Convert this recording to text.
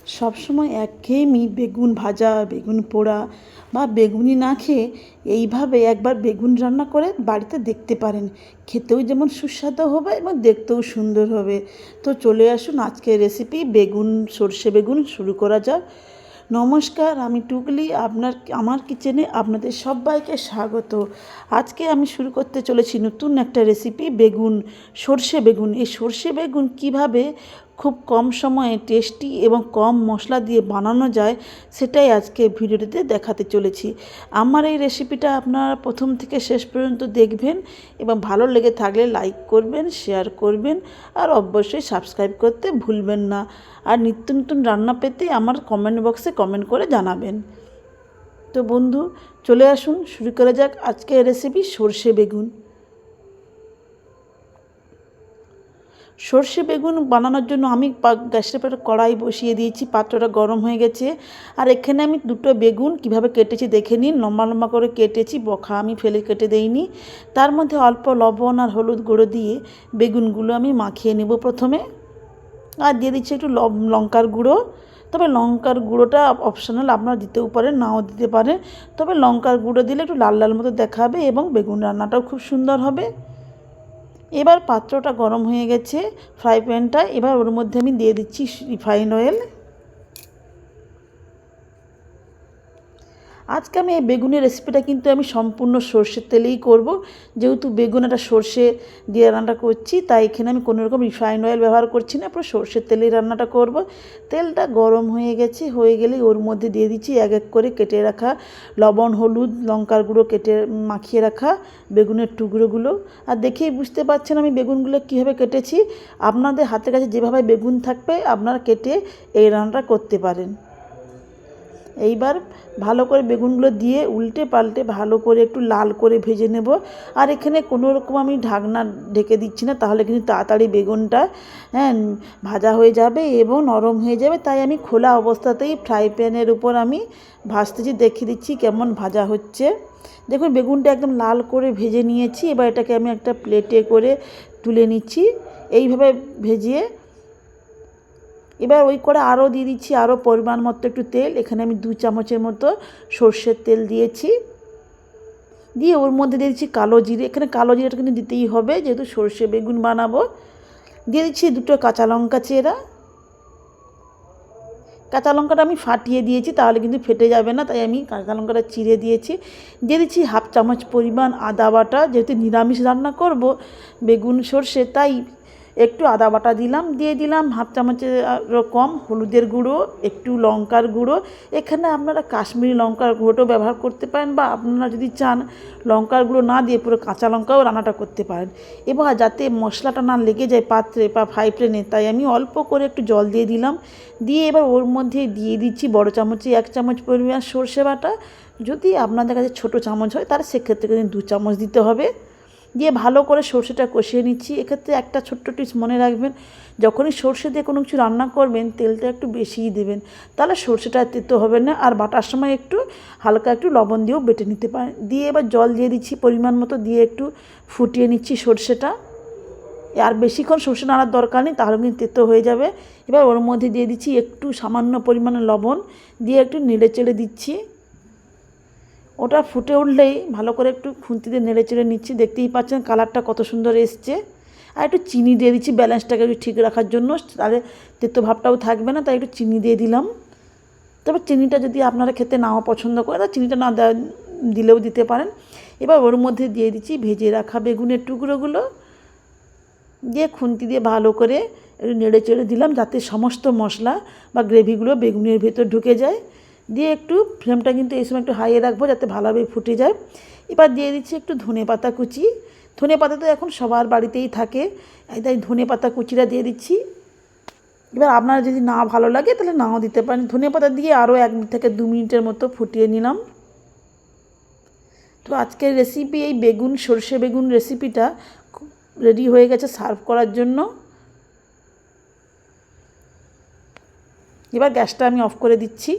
সবসময় একঘেয়েমি বেগুন ভাজা, বেগুন পোড়া বা বেগুনি না খেয়ে এইভাবে একবার বেগুন রান্না করে বাড়িতে দেখতে পারেন। খেতেও যেমন সুস্বাদু হবে এবং দেখতেও সুন্দর হবে। তো চলে আসুন, আজকের রেসিপি বেগুন, সর্ষে বেগুন শুরু করা যাক। নমস্কার, আমি টুকলি। আমার কিচেনে আপনাদের সবাইকে স্বাগত। আজকে আমি শুরু করতে চলেছি নতুন একটা রেসিপি, বেগুন, সর্ষে বেগুন। এই সর্ষে বেগুন কিভাবে খুব কম সময়ে টেস্টি এবং কম মশলা দিয়ে বানানো যায়, সেটাই আজকে ভিডিওটিতে দেখাতে চলেছি। আমার এই রেসিপিটা আপনারা প্রথম থেকে শেষ পর্যন্ত দেখবেন এবং ভালো লেগে থাকলে লাইক করবেন, শেয়ার করবেন আর অবশ্যই সাবস্ক্রাইব করতে ভুলবেন না। আর নিত্য নতুন রান্না পেতে আমার কমেন্ট বক্সে কমেন্ট করে জানাবেন। তো বন্ধু, চলে আসুন, শুরু করা যাক আজকের রেসিপি সর্ষে বেগুন। সর্ষে বেগুন বানানোর জন্য আমি গ্যাসের উপরে কড়াই বসিয়ে দিয়েছি, পাত্রটা গরম হয়ে গেছে। আর এখানে আমি দুটো বেগুন কিভাবে কেটেছি দেখে নিন। লম্বা লম্বা করে কেটেছি, বখা আমি ফেলে কেটে দেইনি। তার মধ্যে অল্প লবণ আর হলুদ গুঁড়ো দিয়ে বেগুনগুলো আমি মাখিয়ে নেব প্রথমে। আর দিয়ে দিচ্ছি একটু লঙ্কার গুঁড়ো। তবে লঙ্কার গুঁড়োটা অপশনাল, আপনারা দিতেও পারেন, নাও দিতে পারেন। তবে লঙ্কার গুঁড়ো দিলে একটু লাল লাল মতো দেখাবে এবং বেগুন রান্নাটাও খুব সুন্দর হবে। এবার পাত্রটা গরম হয়ে গেছে, ফ্রাই প্যানটা। এবার ওর মধ্যে আমি দিয়ে দিচ্ছি রিফাইন অয়েল। আজকে আমি এই বেগুনের রেসিপিটা কিন্তু আমি সম্পূর্ণ সর্ষের তেলেই করব। যেহেতু বেগুন একটা সর্ষে দিয়ে রান্নাটা করছি, তাই এখানে আমি কোনো রকম রিফাইন অয়েল ব্যবহার করছি না, পুরো সর্ষের তেলেই রান্নাটা করব। তেলটা গরম হয়ে গেছে, হয়ে গেলেই ওর মধ্যে দিয়ে দিচ্ছি এক এক করে কেটে রাখা লবণ, হলুদ, লঙ্কার গুঁড়ো কেটে মাখিয়ে রাখা বেগুনের টুকরোগুলো। আর দেখেই বুঝতে পারছেন আমি বেগুনগুলো কীভাবে কেটেছি। আপনাদের হাতের কাছে যেভাবে বেগুন থাকবে আপনারা কেটে এই রান্নাটা করতে পারেন। এইবার ভালো করে বেগুনগুলো দিয়ে উল্টে পাল্টে ভালো করে একটু লাল করে ভেজে নেব। আর এখানে কোনো রকম আমি ঢাকনা ঢেকে দিচ্ছি না, তাহলে কিন্তু তাড়াতাড়ি বেগুনটা ভাজা হয়ে যাবে এবং নরম হয়ে যাবে। তাই আমি খোলা অবস্থাতেই ফ্রাই প্যানের উপর আমি ভাজতেছি, দেখিয়ে দিচ্ছি কেমন ভাজা হচ্ছে। দেখুন বেগুনটা একদম লাল করে ভেজে নিয়েছি। এবার এটাকে আমি একটা প্লেটে করে তুলে নিচ্ছি এইভাবে ভেজিয়ে। এবার ওই করে আরও দিয়ে দিচ্ছি আরও পরিমাণ মতো একটু তেল। এখানে আমি 2 চামচের মতো সর্ষের তেল দিয়েছি। দিয়ে ওর মধ্যে দিয়ে দিচ্ছি কালো জিরে। এখানে কালো জিরেটা কিন্তু দিতেই হবে, যেহেতু সর্ষে বেগুন বানাবো। দিয়ে দিচ্ছি 2টো কাঁচা লঙ্কা চেরা। কাঁচা লঙ্কাটা আমি ফাটিয়ে দিয়েছি, তাহলে কিন্তু ফেটে যাবে না, তাই আমি কাঁচা লঙ্কাটা চিড়ে দিয়েছি। দিয়ে দিচ্ছি 1/2 চামচ পরিমাণ আদা বাটা। যেহেতু নিরামিষ রান্না করব বেগুন সর্ষে, তাই একটু আদা বাটা দিলাম। দিয়ে দিলাম 1/2 চামচের কম হলুদের গুঁড়ো, একটু লঙ্কার গুঁড়ো। এখানে আপনারা কাশ্মীরি লঙ্কার গুঁড়োটাও ব্যবহার করতে পারেন, বা আপনারা যদি চান লঙ্কার গুঁড়ো না দিয়ে পুরো কাঁচা লঙ্কাও রান্নাটা করতে পারেন। এবার যাতে মশলাটা না লেগে যায় পাত্রে বা ফ্রাই প্যানে, তাই আমি অল্প করে একটু জল দিয়ে দিলাম। দিয়ে এবার ওর মধ্যে দিয়ে দিচ্ছি বড় চামচে 1 চামচ পরিমাণ সর্ষে বাটা। যদি আপনাদের কাছে ছোটো চামচ হয় তাহলে সেক্ষেত্রে কিন্তু 2 চামচ দিতে হবে। দিয়ে ভালো করে সর্ষেটা কষিয়ে নিচ্ছি। এক্ষেত্রে একটা ছোট্ট টিপস মনে রাখবেন, যখনই সর্ষে দিয়ে কোনো কিছু রান্না করবেন তেলটা একটু বেশিই দেবেন, তাহলে সর্ষেটা তেতো হবে না। আর বাটার সময় একটু হালকা একটু লবণ দিয়েও বেটে নিতে পারেন। দিয়ে এবার জল দিয়ে দিচ্ছি পরিমাণ মতো, দিয়ে একটু ফুটিয়ে নিচ্ছি সর্ষেটা। আর বেশিক্ষণ সর্ষে নাড়ার দরকার নেই, তাহলে কিন্তু তেতো হয়ে যাবে। এবার ওর মধ্যে দিয়ে দিচ্ছি একটু সামান্য পরিমাণে লবণ, দিয়ে একটু নেড়ে চেড়ে দিচ্ছি। ওটা ফুটে উঠলেই ভালো করে একটু খুন্তি দিয়ে নেড়ে চেড়ে নিচ্ছি। দেখতেই পাচ্ছেন কালারটা কত সুন্দর এসছে। আর একটু চিনি দিয়ে দিচ্ছি ব্যালেন্সটাকে একটু ঠিক রাখার জন্য, তাহলে তেতো ভাবটাও থাকবে না, তাই একটু চিনি দিয়ে দিলাম। তবে চিনিটা যদি আপনারা খেতে নাও পছন্দ করে, তা চিনিটা না দিলেও দিতে পারেন। এবার ওর মধ্যে দিয়ে দিচ্ছি ভেজে রাখা বেগুনের টুকরোগুলো, দিয়ে খুন্তি দিয়ে ভালো করে একটু নেড়ে চেড়ে দিলাম, যাতে সমস্ত মশলা বা গ্রেভিগুলো বেগুনের ভেতর ঢুকে যায়। দিয়ে একটু ফ্লেমটা কিন্তু এই সময় একটু হাইয়ে রাখবো, যাতে ভালোভাবে ফুটে যায়। এবার দিয়ে দিচ্ছি একটু ধনেপাতা কুচি। ধনেপাতা তো এখন সবার বাড়িতেই থাকে, তাই ধনেপাতা কুচিটা দিয়ে দিচ্ছি। এবার আপনারা যদি না ভালো লাগে তাহলে নাও দিতে পারেন। ধনেপাতা দিয়ে আরও 1 থেকে 2 মিনিটের মতো ফুটিয়ে নিলাম। তো আজকের রেসিপি এই বেগুন, সর্ষে বেগুন রেসিপিটা রেডি হয়ে গেছে সার্ভ করার জন্য। এবার গ্যাসটা আমি অফ করে দিচ্ছি।